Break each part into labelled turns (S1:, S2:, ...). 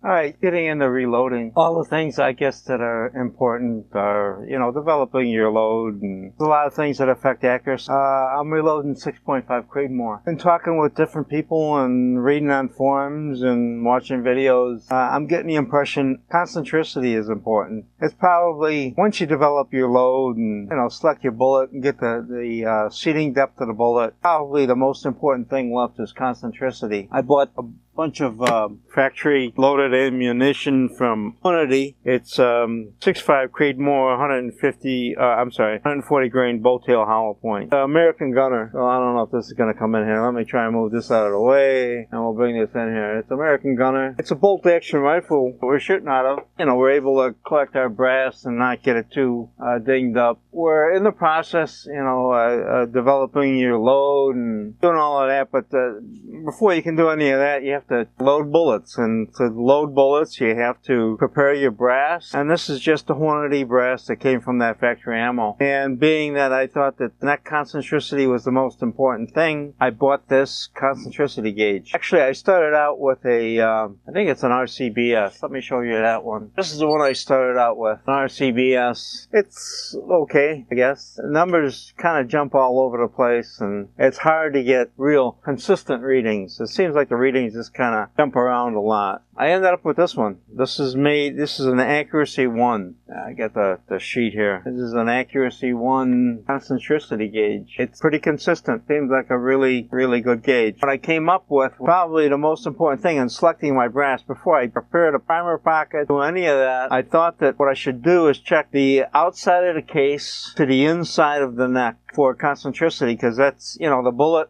S1: Alright, getting into reloading. All the things I guess that are important are, developing your load, and there's a lot of things that affect accuracy. I'm reloading 6.5 Creedmoor. Been talking with different people and reading on forums and watching videos. I'm getting the impression concentricity is important. It's probably, once you develop your load and, select your bullet and get the seating depth of the bullet, probably the most important thing left is concentricity. I bought a bunch of factory loaded ammunition from Unity. It's 6.5 Creedmoor, 140 grain bow tail hollow point. American gunner. Well, I don't know if this is going to come in here. Let me try and move this out of the way, and we'll bring this in here. It's American gunner. It's a bolt action rifle we're shooting out of. We're able to collect our brass and not get it too dinged up. We're in the process, developing your load and doing all of that, but before you can do any of that, you have to load bullets, and to load bullets you have to prepare your brass, and this is just the Hornady brass that came from that factory ammo. And being that I thought that neck concentricity was the most important thing, I bought this concentricity gauge. Actually, I started out with I think it's an RCBS. Let me show you that one. This is the one I started out with, an RCBS. It's okay, I guess. The numbers kind of jump all over the place, and it's hard to get real consistent readings. It seems like the readings just kind of jump around a lot. I ended up with this one. This is an accuracy 1. I got the sheet here. This is an accuracy 1 concentricity gauge. It's pretty consistent. Seems like a really, really good gauge. What I came up with, probably the most important thing in selecting my brass, before I prepared a primer pocket, do any of that, I thought that what I should do is check the outside of the case to the inside of the neck for concentricity, because that's, the bullet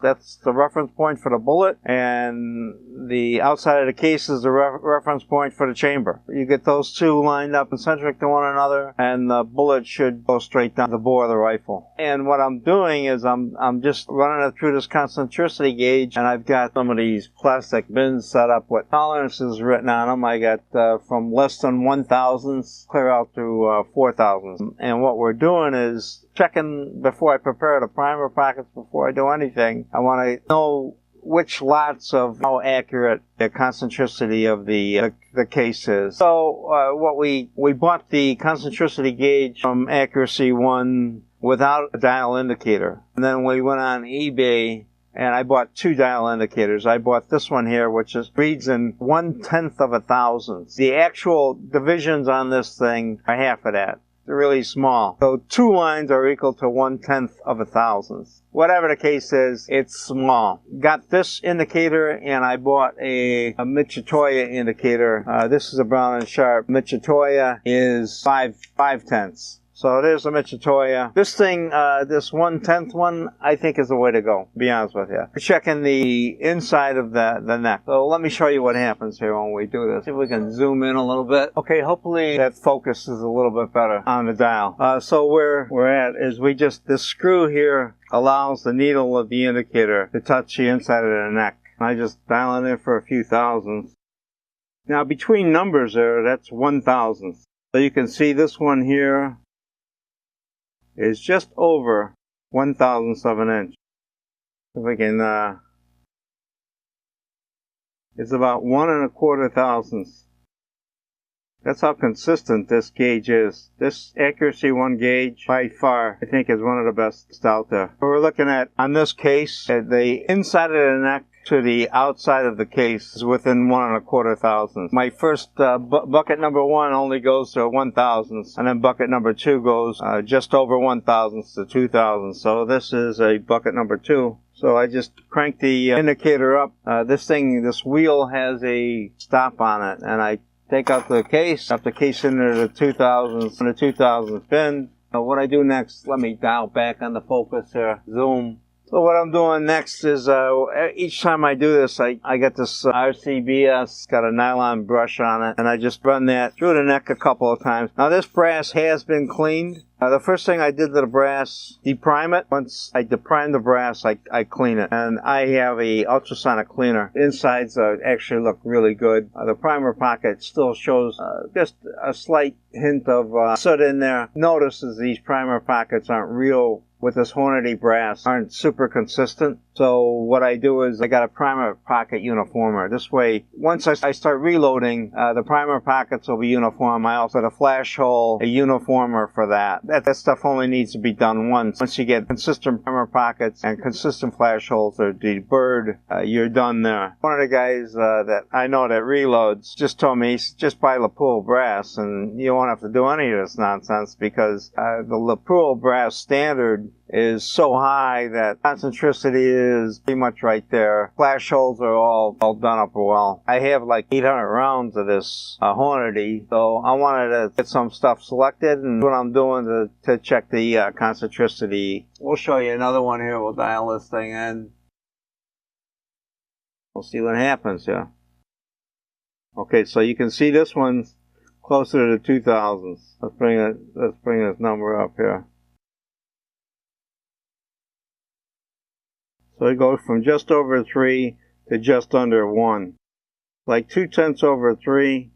S1: that's the reference point for the bullet, and the outside of the case is the reference point for the chamber. You get those two lined up and centric to one another, and the bullet should go straight down the bore of the rifle. And what I'm doing is I'm just running it through this concentricity gauge, and I've got some of these plastic bins set up with tolerances written on them. I got from less than 1,000ths clear out to 4,000ths. And what we're doing is checking before I prepare the primer pockets, before I do anything. I want to know which lots of how accurate the concentricity of the case is. So we bought the concentricity gauge from Accuracy 1 without a dial indicator. And then we went on eBay and I bought 2 dial indicators. I bought this one here, which reads in 1/10 of a thousandth. The actual divisions on this thing are half of that. They're really small. So 2 lines are equal to 1/10 of a thousandth. Whatever the case is, it's small. Got this indicator, and I bought a Michitoya indicator. This is a Brown and Sharp. Michitoya is 5/10. So there's a Michitoya. This thing, this 1/10 one, I think is the way to go, to be honest with you. Checking the inside of the neck. So let me show you what happens here when we do this. See if we can zoom in a little bit. Okay, hopefully that focus is a little bit better on the dial. So where we're at is this screw here allows the needle of the indicator to touch the inside of the neck. I just dial it in for a few thousandths. Now between numbers there, that's 1,000th. So you can see this one here is just over 1,000th of an inch. If we can, it's about 1 1/4 thousandths. That's how consistent this gauge is. This Accuracy 1 gauge, by far, I think is one of the best out there. We're looking at, on this case, the inside of the neck to the outside of the case is within 1 1/4 thousandths. My first bucket number 1 only goes to 1,000ths, and then bucket number 2 goes just over 1,000ths to 2,000ths. So this is a bucket number 2. So I just crank the indicator up. This wheel has a stop on it, and I take out the case, drop the case into the 2,000ths and the 2,000th pin. What I do next, let me dial back on the focus here, zoom. So what I'm doing next is, each time I do this, I get this RCBS, got a nylon brush on it, and I just run that through the neck a couple of times. Now this brass has been cleaned. The first thing I did to the brass, deprime it. Once I deprime the brass, I clean it. And I have a ultrasonic cleaner. The insides actually look really good. The primer pocket still shows just a slight hint of soot in there. Notice as these primer pockets aren't real with this Hornady brass aren't super consistent. So what I do is I got a primer pocket uniformer. This way, once I start reloading, the primer pockets will be uniform. I also got a flash hole, a uniformer for that. That stuff only needs to be done once. Once you get consistent primer pockets and consistent flash holes or deburred, you're done there. One of the guys that I know that reloads just told me, just buy Lapul brass and you won't have to do any of this nonsense because the Lapul brass standard is so high that concentricity is pretty much right there. Flash holes are all done up well. I have like 800 rounds of this Hornady, so I wanted to get some stuff selected, and what I'm doing to check the concentricity. We'll show you another one here. We'll dial this thing in. We'll see what happens here. Okay, so you can see this one's closer to the 2000s. Let's bring this number up here. So it goes from just over 3 to just under 1. Like 2/10 over 3,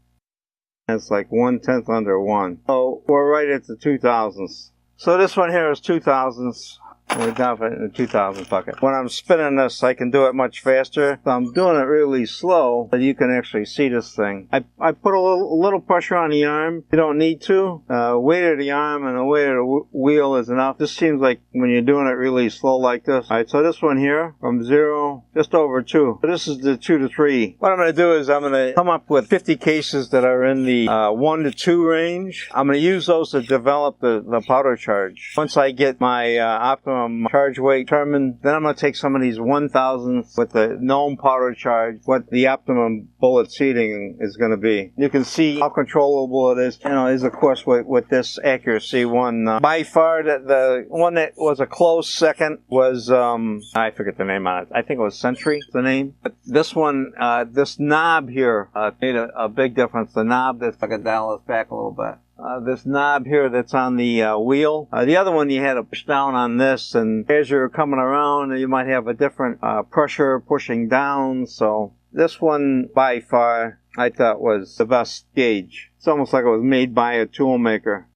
S1: that's like 1/10 under 1. So we're right at the 2000s. So this one here is 2000s. We're down in the 2000 bucket. When I'm spinning this, I can do it much faster. So I'm doing it really slow, so you can actually see this thing. I put a little pressure on the arm. You don't need to. Weight of the arm and the weight of the wheel is enough. This seems like when you're doing it really slow like this. Alright, so this one here, from 0, just over 2. So this is the 2 to 3. What I'm going to do is I'm going to come up with 50 cases that are in the 1 to 2 range. I'm going to use those to develop the powder charge. Once I get my optimum charge weight determined, then I'm going to take some of these 1000s with the known powder charge, what the optimum bullet seating is going to be. You can see how controllable it is. You know, is of course with this accuracy one. By far, the one that was a close second was, I forget the name on it. I think it was Century, the name. But this one, this knob here made a big difference. The knob, if I can dial this back a little bit. This knob here that's on the wheel. The other one you had to push down on this, and as you're coming around you might have a different pressure pushing down. So this one by far I thought was the best gauge. It's almost like it was made by a tool maker.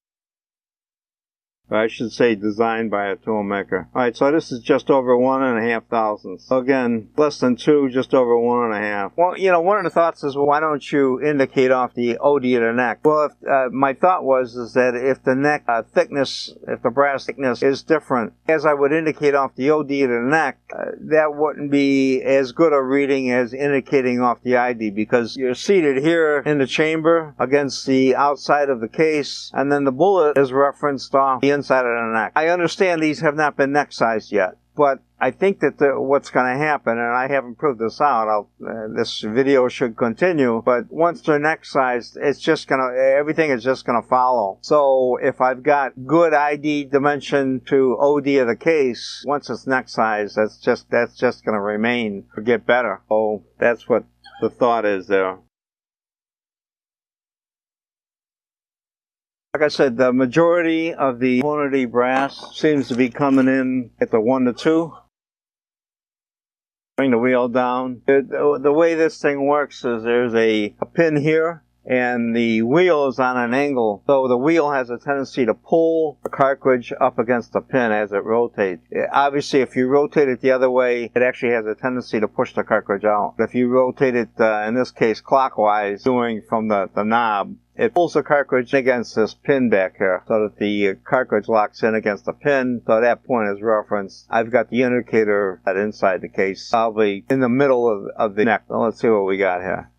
S1: Or I should say designed by a tool maker. Alright, so this is just over 1,500. So again, less than 2, just over 1.5. Well, you know, one of the thoughts is, well, why don't you indicate off the OD of the neck? Well, my thought was that if the neck thickness, if the brass thickness is different, as I would indicate off the OD of the neck, that wouldn't be as good a reading as indicating off the ID, because you're seated here in the chamber against the outside of the case, and then the bullet is referenced off the inside of the neck. I understand these have not been neck sized yet, but I think that what's going to happen, and I haven't proved this out, this video should continue, but once they're neck sized, it's just going to, everything is just going to follow. So if I've got good ID dimension to OD of the case, once it's neck sized, that's just going to remain or get better. So that's what the thought is there. Like I said, the majority of the Hornady brass seems to be coming in at the 1 to 2. Bring the wheel down. The way this thing works is there's a pin here, and the wheel is on an angle. So the wheel has a tendency to pull the cartridge up against the pin as it rotates. Obviously, if you rotate it the other way, it actually has a tendency to push the cartridge out. If you rotate it, in this case, clockwise, doing from the knob, it pulls the cartridge against this pin back here so that the cartridge locks in against the pin. So that point is referenced. I've got the indicator inside the case, probably in the middle of the neck. So let's see what we got here.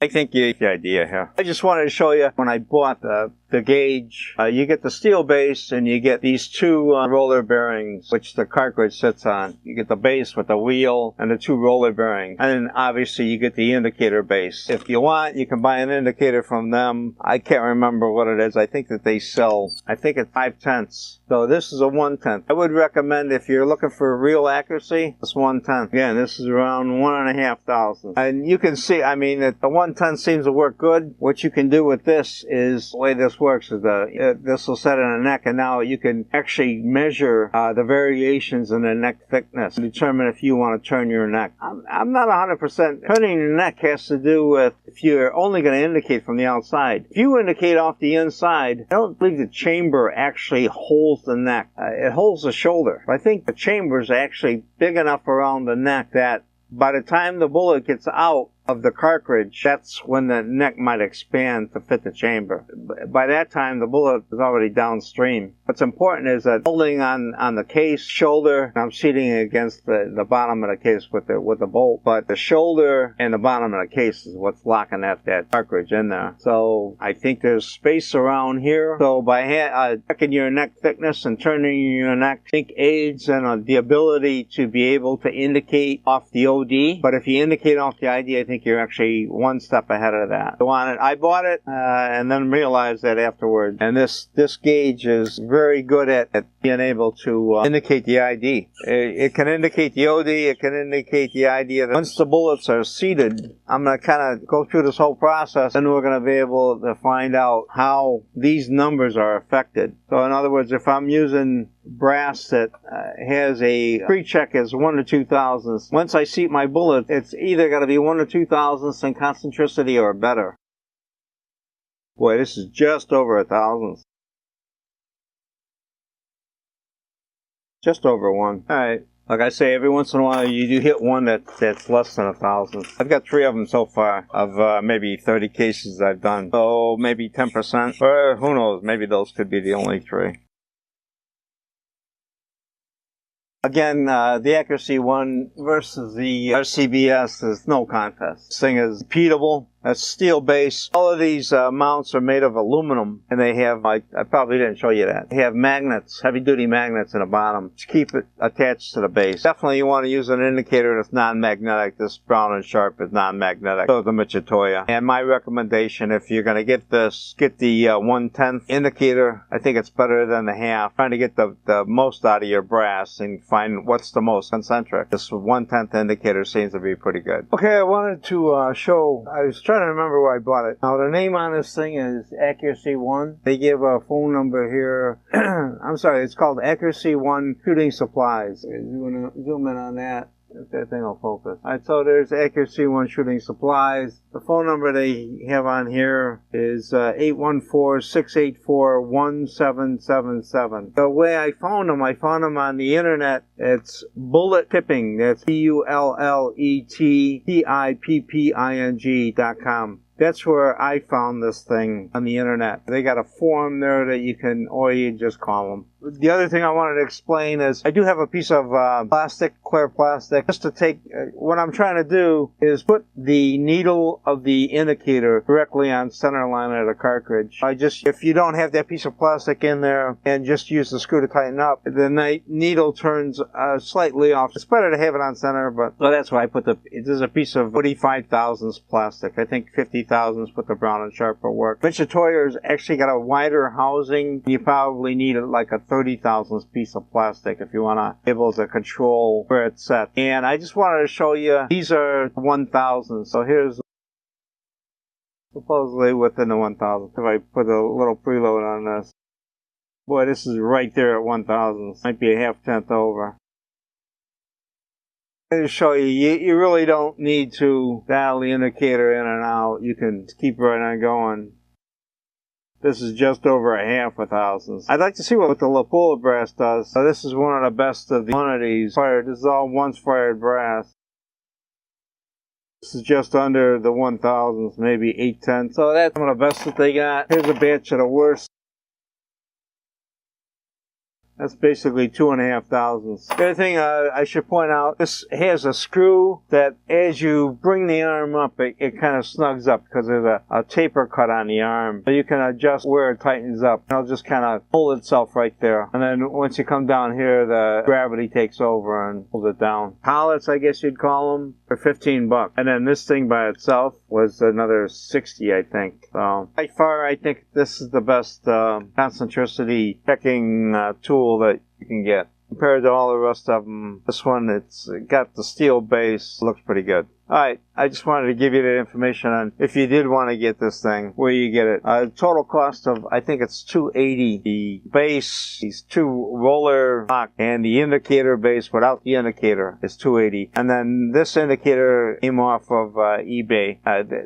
S1: I think you get the idea here. I just wanted to show you when I bought the gauge. You get the steel base and you get these 2 roller bearings which the cartridge sits on. You get the base with the wheel and the 2 roller bearings. And then obviously you get the indicator base. If you want, you can buy an indicator from them. I can't remember what it is. I think that they sell, I think it's 5/10. So this is a 1/10. I would recommend, if you're looking for real accuracy, it's 1/10. Again, this is around 1,500. And you can see, I mean, that the 1/10 seems to work good. What you can do with this is, the way this this works is this will set in a neck, and now you can actually measure the variations in the neck thickness and determine if you want to turn your neck. I'm not 100%. Turning your neck has to do with if you're only going to indicate from the outside. If you indicate off the inside, I don't believe the chamber actually holds the neck. It holds the shoulder. I think the chamber is actually big enough around the neck that by the time the bullet gets out of the cartridge, that's when the neck might expand to fit the chamber. By that time, the bullet is already downstream. What's important is that holding on the case, shoulder, I'm seating it against the bottom of the case with the bolt, but the shoulder and the bottom of the case is what's locking that cartridge in there. So I think there's space around here. So by checking your neck thickness and turning your neck, I think aids in the ability to be able to indicate off the OD. But if you indicate off the ID, I think you're actually one step ahead of that. I bought it and then realized that afterwards. And this gauge is very good at being able to indicate the ID. It can indicate the OD. It can indicate the ID. Once the bullets are seated, I'm going to kind of go through this whole process, and we're going to be able to find out how these numbers are affected. So in other words, if I'm using brass that has a pre-check as 1 to 2 thousandths. Once I seat my bullet, it's either going to be 1 to 2 thousandths in concentricity or better. Boy, this is just over 1 thousandth. Just over 1. Alright. Like I say, every once in a while you do hit one that's less than 1 thousandth. I've got 3 of them so far, of maybe 30 cases I've done. So maybe 10%. Or who knows, maybe those could be the only 3. Again, the accuracy one versus the RCBS is no contest. This thing is repeatable. It's steel base. All of these mounts are made of aluminum, and they have, I probably didn't show you that. They have magnets, heavy-duty magnets in the bottom to keep it attached to the base. Definitely you want to use an indicator that's non-magnetic. This Brown & Sharp is non-magnetic. So is the Michitoya. And my recommendation, if you're going to get this, get the 1/10 indicator. I think it's better than the half. Trying to get the most out of your brass and find what's the most concentric. This 1/10 indicator seems to be pretty good. Okay, I wanted to show, I was trying to remember where I bought it. Now the name on this thing is Accuracy 1. They give a phone number here. I'm sorry, it's called Accuracy 1 Shooting Supplies. Zoom in on that. If that thing will focus. Alright, so there's Accuracy 1 Shooting Supplies. The phone number they have on here is 814-684-1777. The way I found them on the internet. It's Bullet Tipping. That's BULLETTIPPING.com. That's where I found this thing on the internet. They got a forum there that you can, or you just call them. The other thing I wanted to explain is I do have a piece of plastic, clear plastic, just to take, what I'm trying to do is put the needle of the indicator directly on center line of the cartridge. If you don't have that piece of plastic in there and just use the screw to tighten up, the needle turns slightly off. It's better to have it on center, but so that's why I put there's a piece of 45 thousandths plastic. I think 50 thousandths with the Brown & Sharp will work. Michitoya's actually got a wider housing. You probably need like a 30 thousandths piece of plastic if you want to be able to control where it's set. And I just wanted to show you, these are 1,000. So here's supposedly within the 1,000. If I put a little preload on this. Boy, this is right there at 1,000. Might be a half-tenth over. To show you, you really don't need to dial the indicator in and out. You can keep right on going. This is just over a half a thousandth. I'd like to see what the Lapula brass does. So this is one of the best of one of these. This is all once fired brass. This is just under the 1,000th, maybe 8/10. So that's one of the best that they got. Here's a batch of the worst. That's basically 2.5 thousandths. The other thing I should point out, this has a screw that as you bring the arm up, it kind of snugs up because there's a taper cut on the arm. So you can adjust where it tightens up. It'll just kind of hold itself right there. And then once you come down here, the gravity takes over and pulls it down. Pallets, I guess you'd call them, for $15. And then this thing by itself was another 60, I think. So by far, I think this is the best concentricity checking tool that you can get. Compared to all the rest of them, this one, it's got the steel base, looks pretty good. Alright, I just wanted to give you the information on if you did want to get this thing, where you get it. Total cost of, I think it's $280. The base, these two roller lock, and the indicator base without the indicator is $280. And then this indicator came off of eBay.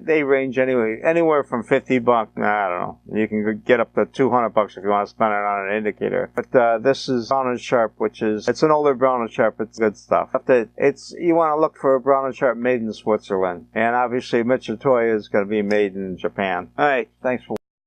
S1: They range anywhere from $50. I don't know. You can get up to $200 if you want to spend it on an indicator. But this is Brown & Sharp, it's an older Brown & Sharp. It's good stuff. You want to look for a Brown & Sharp made in Switzerland. And obviously Mitsutoya is going to be made in Japan. Alright, thanks for